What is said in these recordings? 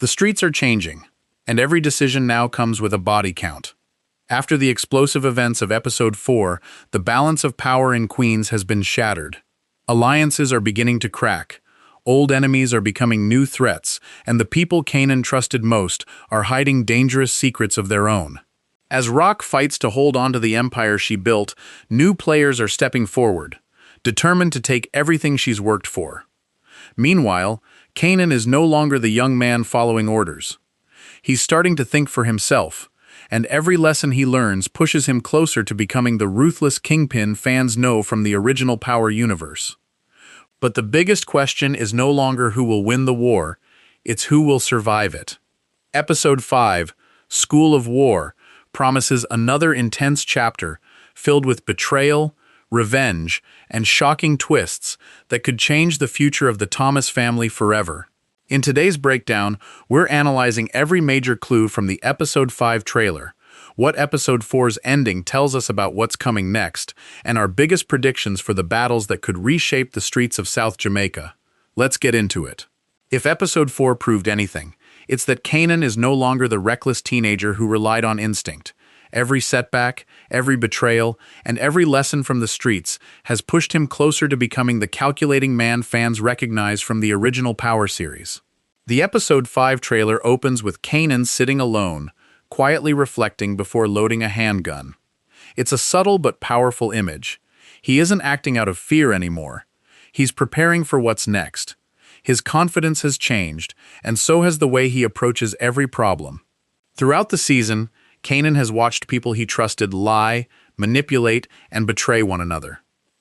The streets are changing, and every decision now comes with a body count. After the explosive events of Episode 4, the balance of power in Queens has been shattered. Alliances are beginning to crack, old enemies are becoming new threats, and the people Kanan trusted most are hiding dangerous secrets of their own. As Rock fights to hold on to the empire she built, new players are stepping forward, determined to take everything she's worked for. Meanwhile, Kanan is no longer the young man following orders. He's starting to think for himself, and every lesson he learns pushes him closer to becoming the ruthless kingpin fans know from the original Power universe. But the biggest question is no longer who will win the war, it's who will survive it. Episode 5, School of War, promises another intense chapter filled with betrayal, revenge, and shocking twists that could change the future of the Thomas family forever. In today's breakdown, we're analyzing every major clue from the Episode 5 trailer, what Episode 4's ending tells us about what's coming next, and our biggest predictions for the battles that could reshape the streets of South Jamaica. Let's get into it. If Episode 4 proved anything, it's that Kanan is no longer the reckless teenager who relied on instinct. Every setback, every betrayal, and every lesson from the streets has pushed him closer to becoming the calculating man fans recognize from the original Power series. The Episode 5 trailer opens with Kanan sitting alone, quietly reflecting before loading a handgun. It's a subtle but powerful image. He isn't acting out of fear anymore. He's preparing for what's next. His confidence has changed, and so has the way he approaches every problem. Throughout the season, Kanan has watched people he trusted lie, manipulate, and betray one another.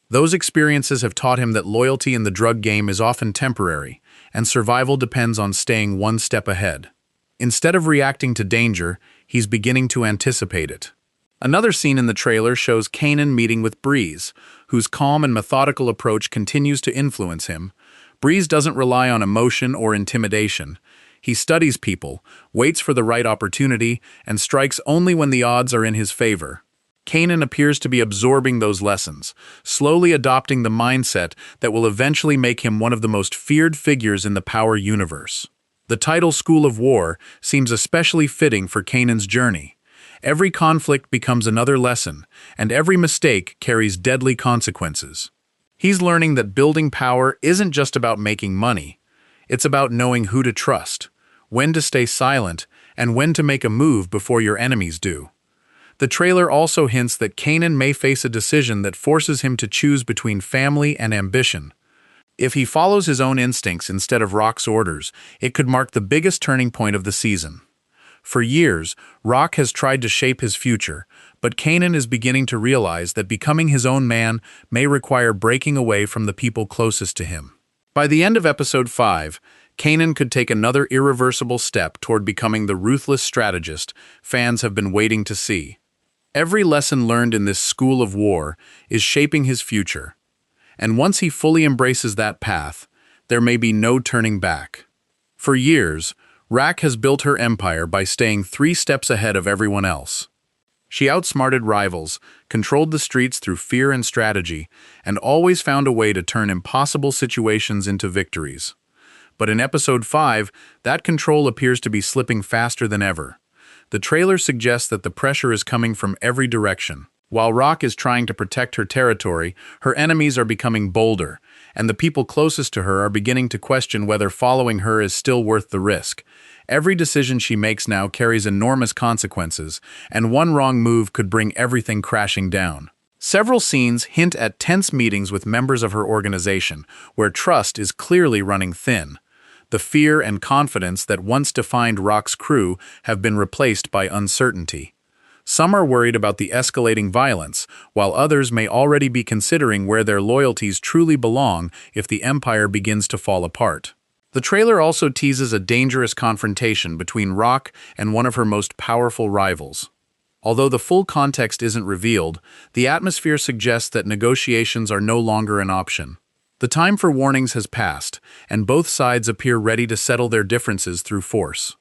Those experiences have taught him that loyalty in the drug game is often temporary, and survival depends on staying one step ahead. Instead of reacting to danger, he's beginning to anticipate it. Another scene in the trailer shows Kanan meeting with Breeze, whose calm and methodical approach continues to influence him. Breeze doesn't rely on emotion or intimidation. He studies people, waits for the right opportunity, and strikes only when the odds are in his favor. Kanan appears to be absorbing those lessons, slowly adopting the mindset that will eventually make him one of the most feared figures in the Power universe. The title School of War seems especially fitting for Kanan's journey. Every conflict becomes another lesson, and every mistake carries deadly consequences. He's learning that building power isn't just about making money. It's about knowing who to trust, when to stay silent, and when to make a move before your enemies do. The trailer also hints that Kanan may face a decision that forces him to choose between family and ambition. If he follows his own instincts instead of Rock's orders, it could mark the biggest turning point of the season. For years, Rock has tried to shape his future, but Kanan is beginning to realize that becoming his own man may require breaking away from the people closest to him. By the end of Episode 5, Kanan could take another irreversible step toward becoming the ruthless strategist fans have been waiting to see. Every lesson learned in this school of war is shaping his future, and once he fully embraces that path, there may be no turning back. For years, Rack has built her empire by staying 3 steps ahead of everyone else. She outsmarted rivals, controlled the streets through fear and strategy, and always found a way to turn impossible situations into victories. But in Episode 5, that control appears to be slipping faster than ever. The trailer suggests that the pressure is coming from every direction. While Rock is trying to protect her territory, her enemies are becoming bolder, and the people closest to her are beginning to question whether following her is still worth the risk. Every decision she makes now carries enormous consequences, and one wrong move could bring everything crashing down. Several scenes hint at tense meetings with members of her organization, where trust is clearly running thin. The fear and confidence that once defined Rock's crew have been replaced by uncertainty. Some are worried about the escalating violence, while others may already be considering where their loyalties truly belong if the empire begins to fall apart. The trailer also teases a dangerous confrontation between Rock and one of her most powerful rivals. Although the full context isn't revealed, the atmosphere suggests that negotiations are no longer an option. The time for warnings has passed, and both sides appear ready to settle their differences through force.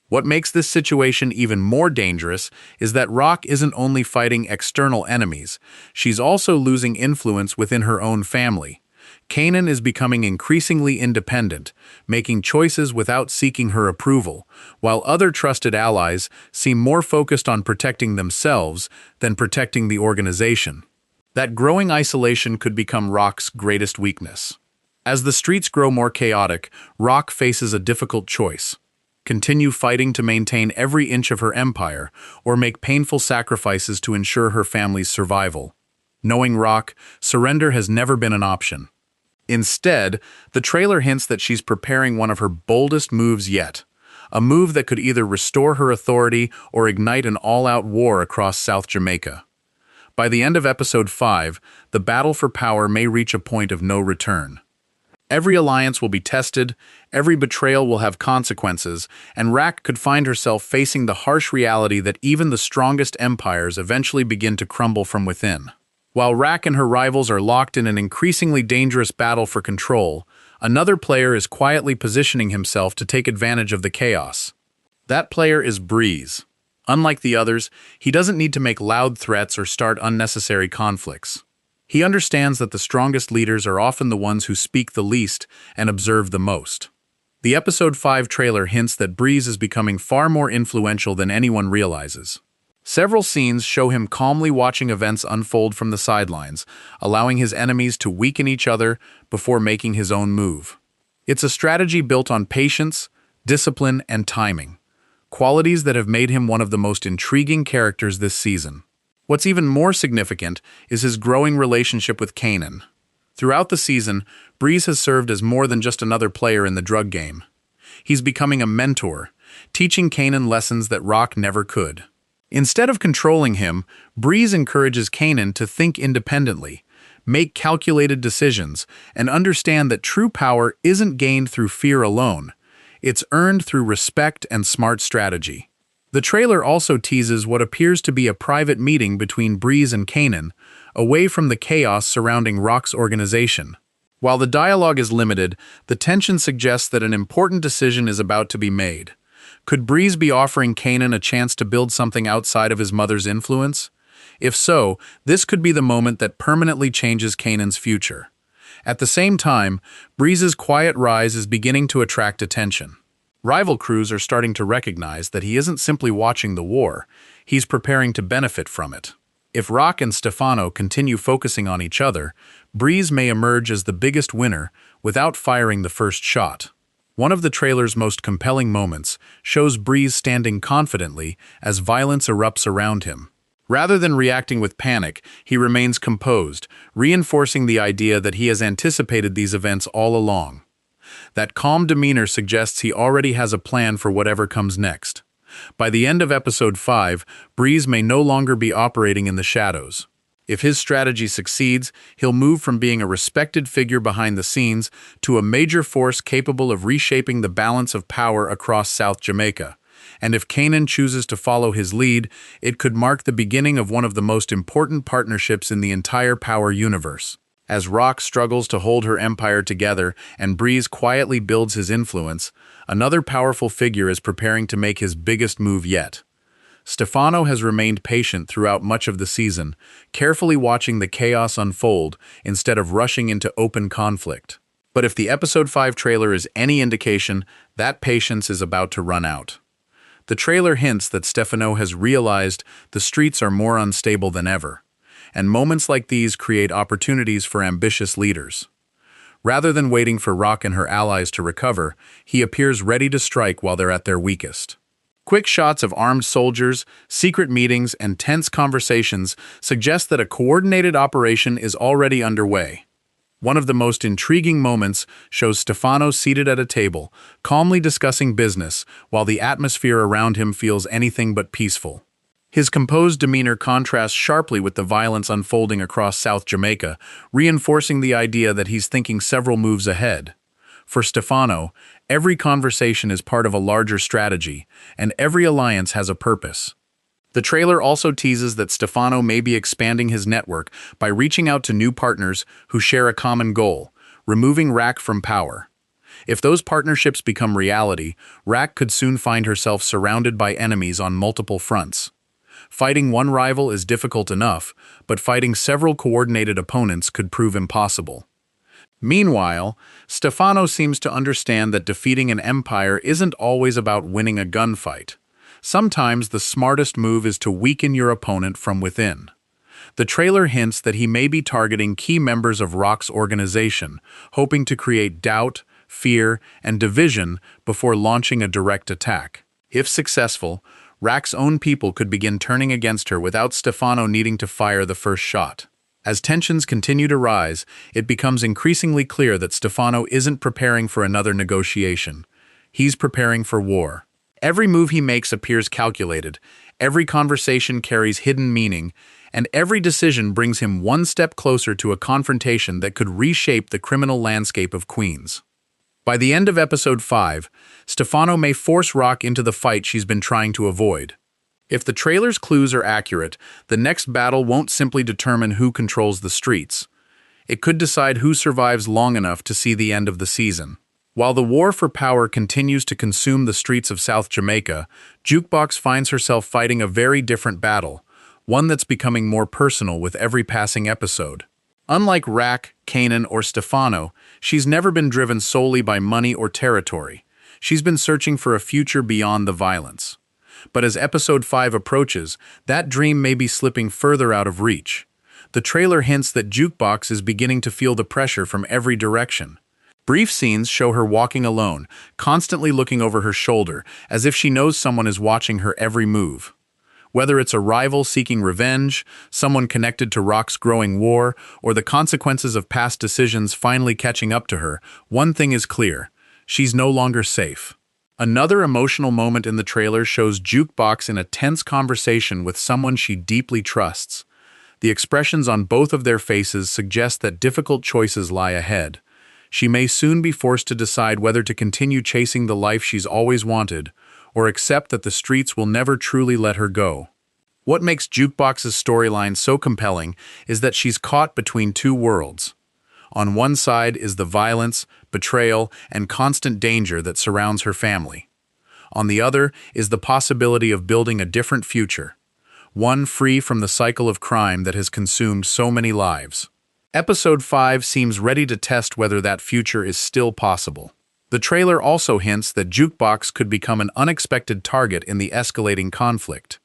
What makes this situation even more dangerous is that Rock isn't only fighting external enemies, she's also losing influence within her own family. Kanan is becoming increasingly independent, making choices without seeking her approval, while other trusted allies seem more focused on protecting themselves than protecting the organization. That growing isolation could become Rock's greatest weakness. As the streets grow more chaotic, Rock faces a difficult choice: continue fighting to maintain every inch of her empire, or make painful sacrifices to ensure her family's survival. Knowing Rock, surrender has never been an option. Instead, the trailer hints that she's preparing one of her boldest moves yet, a move that could either restore her authority or ignite an all-out war across South Jamaica. By the end of episode 5, the battle for power may reach a point of no return. Every alliance will be tested, every betrayal will have consequences, and Rack could find herself facing the harsh reality that even the strongest empires eventually begin to crumble from within. While Rack and her rivals are locked in an increasingly dangerous battle for control, another player is quietly positioning himself to take advantage of the chaos. That player is Breeze. Unlike the others, he doesn't need to make loud threats or start unnecessary conflicts. He understands that the strongest leaders are often the ones who speak the least and observe the most. The episode 5 trailer hints that Breeze is becoming far more influential than anyone realizes. Several scenes show him calmly watching events unfold from the sidelines, allowing his enemies to weaken each other before making his own move. It's a strategy built on patience, discipline, and timing, qualities that have made him one of the most intriguing characters this season. What's even more significant is his growing relationship with Kanan. Throughout the season, Breeze has served as more than just another player in the drug game. He's becoming a mentor, teaching Kanan lessons that Rock never could. Instead of controlling him, Breeze encourages Kanan to think independently, make calculated decisions, and understand that true power isn't gained through fear alone. It's earned through respect and smart strategy. The trailer also teases what appears to be a private meeting between Breeze and Kanan, away from the chaos surrounding Rock's organization. While the dialogue is limited, the tension suggests that an important decision is about to be made. Could Breeze be offering Kanan a chance to build something outside of his mother's influence? If so, this could be the moment that permanently changes Kanan's future. At the same time, Breeze's quiet rise is beginning to attract attention. Rival crews are starting to recognize that he isn't simply watching the war, he's preparing to benefit from it. If Rock and Stefano continue focusing on each other, Breeze may emerge as the biggest winner without firing the first shot. One of the trailer's most compelling moments shows Breeze standing confidently as violence erupts around him. Rather than reacting with panic, he remains composed, reinforcing the idea that he has anticipated these events all along. That calm demeanor suggests he already has a plan for whatever comes next. By the end of episode 5, Breeze may no longer be operating in the shadows. If his strategy succeeds, he'll move from being a respected figure behind the scenes to a major force capable of reshaping the balance of power across South Jamaica. And if Kanan chooses to follow his lead, it could mark the beginning of one of the most important partnerships in the entire Power universe. As Rock struggles to hold her empire together and Breeze quietly builds his influence, another powerful figure is preparing to make his biggest move yet. Stefano has remained patient throughout much of the season, carefully watching the chaos unfold instead of rushing into open conflict. But if the episode 5 trailer is any indication, that patience is about to run out. The trailer hints that Stefano has realized the streets are more unstable than ever, and moments like these create opportunities for ambitious leaders. Rather than waiting for Rock and her allies to recover, he appears ready to strike while they're at their weakest. Quick shots of armed soldiers, secret meetings, and tense conversations suggest that a coordinated operation is already underway. One of the most intriguing moments shows Stefano seated at a table, calmly discussing business, while the atmosphere around him feels anything but peaceful. His composed demeanor contrasts sharply with the violence unfolding across South Jamaica, reinforcing the idea that he's thinking several moves ahead. For Stefano, every conversation is part of a larger strategy, and every alliance has a purpose. The trailer also teases that Stefano may be expanding his network by reaching out to new partners who share a common goal: removing Rack from power. If those partnerships become reality, Rack could soon find herself surrounded by enemies on multiple fronts. Fighting one rival is difficult enough, but fighting several coordinated opponents could prove impossible. Meanwhile, Stefano seems to understand that defeating an empire isn't always about winning a gunfight. Sometimes the smartest move is to weaken your opponent from within. The trailer hints that he may be targeting key members of Rock's organization, hoping to create doubt, fear, and division before launching a direct attack. If successful, Rock's own people could begin turning against her without Stefano needing to fire the first shot. As tensions continue to rise, it becomes increasingly clear that Stefano isn't preparing for another negotiation. He's preparing for war. Every move he makes appears calculated, every conversation carries hidden meaning, and every decision brings him one step closer to a confrontation that could reshape the criminal landscape of Queens. By the end of episode 5, Stefano may force Rock into the fight she's been trying to avoid. If the trailer's clues are accurate, the next battle won't simply determine who controls the streets. It could decide who survives long enough to see the end of the season. While the war for power continues to consume the streets of South Jamaica, Jukebox finds herself fighting a very different battle, one that's becoming more personal with every passing episode. Unlike Rack, Kanan, or Stefano, she's never been driven solely by money or territory. She's been searching for a future beyond the violence. But as episode 5 approaches, that dream may be slipping further out of reach. The trailer hints that Jukebox is beginning to feel the pressure from every direction. Brief scenes show her walking alone, constantly looking over her shoulder, as if she knows someone is watching her every move. Whether it's a rival seeking revenge, someone connected to Rock's growing war, or the consequences of past decisions finally catching up to her, one thing is clear: she's no longer safe. Another emotional moment in the trailer shows Jukebox in a tense conversation with someone she deeply trusts. The expressions on both of their faces suggest that difficult choices lie ahead. She may soon be forced to decide whether to continue chasing the life she's always wanted, or accept that the streets will never truly let her go. What makes Jukebox's storyline so compelling is that she's caught between two worlds. On one side is the violence, betrayal, and constant danger that surrounds her family. On the other is the possibility of building a different future, one free from the cycle of crime that has consumed so many lives. Episode 5 seems ready to test whether that future is still possible. The trailer also hints that Jukebox could become an unexpected target in the escalating conflict.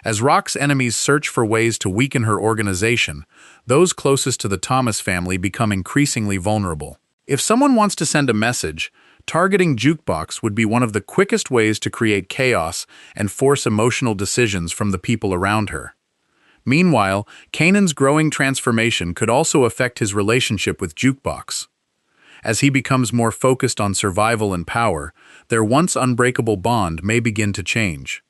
As Rock's enemies search for ways to weaken her organization, those closest to the Thomas family become increasingly vulnerable. If someone wants to send a message, targeting Jukebox would be one of the quickest ways to create chaos and force emotional decisions from the people around her. Meanwhile, Kanan's growing transformation could also affect his relationship with Jukebox. As he becomes more focused on survival and power, their once unbreakable bond may begin to change.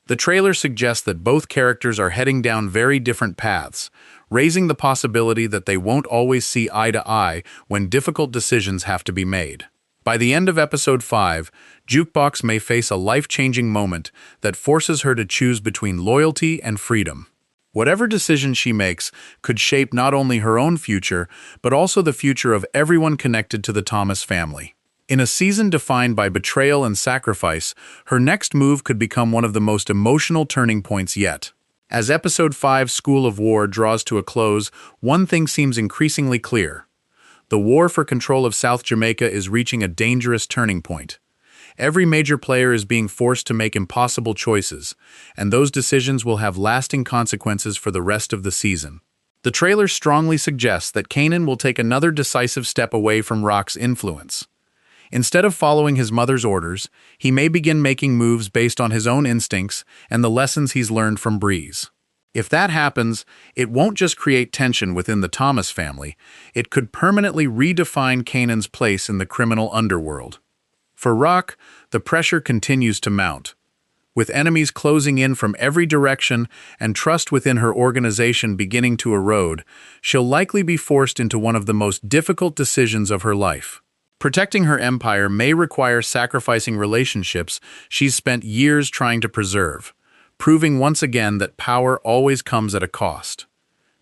The trailer suggests that both characters are heading down very different paths, raising the possibility that they won't always see eye to eye when difficult decisions have to be made. By the end of episode 5, Jukebox may face a life-changing moment that forces her to choose between loyalty and freedom. Whatever decision she makes could shape not only her own future, but also the future of everyone connected to the Thomas family. In a season defined by betrayal and sacrifice, her next move could become one of the most emotional turning points yet. As episode 5's School of War draws to a close, one thing seems increasingly clear. The war for control of South Jamaica is reaching a dangerous turning point. Every major player is being forced to make impossible choices, and those decisions will have lasting consequences for the rest of the season. The trailer strongly suggests that Kanan will take another decisive step away from Rock's influence. Instead of following his mother's orders, he may begin making moves based on his own instincts and the lessons he's learned from Breeze. If that happens, it won't just create tension within the Thomas family, it could permanently redefine Kanan's place in the criminal underworld. For Rock, the pressure continues to mount. With enemies closing in from every direction and trust within her organization beginning to erode, she'll likely be forced into one of the most difficult decisions of her life. Protecting her empire may require sacrificing relationships she's spent years trying to preserve, proving once again that power always comes at a cost.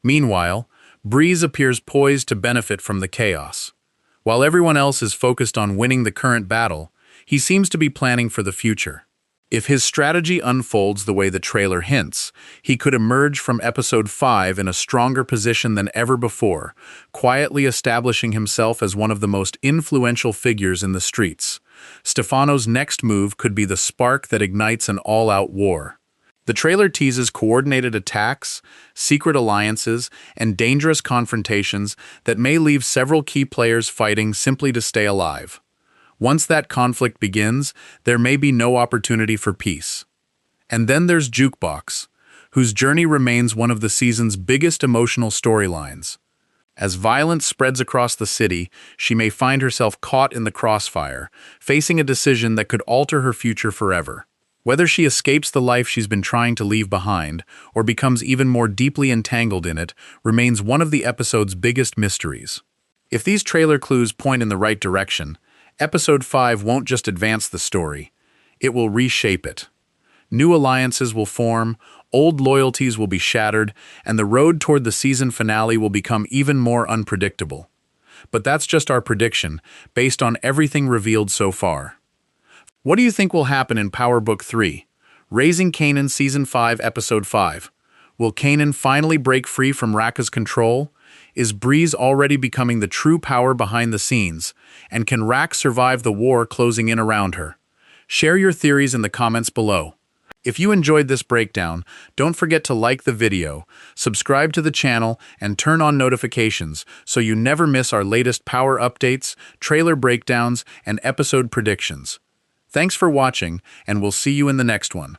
Meanwhile, Breeze appears poised to benefit from the chaos. While everyone else is focused on winning the current battle, he seems to be planning for the future. If his strategy unfolds the way the trailer hints, he could emerge from episode 5 in a stronger position than ever before, quietly establishing himself as one of the most influential figures in the streets. Stefano's next move could be the spark that ignites an all-out war. The trailer teases coordinated attacks, secret alliances, and dangerous confrontations that may leave several key players fighting simply to stay alive. Once that conflict begins, there may be no opportunity for peace. And then there's Jukebox, whose journey remains one of the season's biggest emotional storylines. As violence spreads across the city, she may find herself caught in the crossfire, facing a decision that could alter her future forever. Whether she escapes the life she's been trying to leave behind, or becomes even more deeply entangled in it, remains one of the episode's biggest mysteries. If these trailer clues point in the right direction, Episode 5 won't just advance the story, it will reshape it. New alliances will form, old loyalties will be shattered, and the road toward the season finale will become even more unpredictable. But that's just our prediction, based on everything revealed so far. What do you think will happen in Power Book 3? Raising Kanan Season 5, Episode 5. Will Kanan finally break free from Raka's control? Is Breeze already becoming the true power behind the scenes? And can Rak survive the war closing in around her? Share your theories in the comments below. If you enjoyed this breakdown, don't forget to like the video, subscribe to the channel, and turn on notifications so you never miss our latest power updates, trailer breakdowns, and episode predictions. Thanks for watching, and we'll see you in the next one.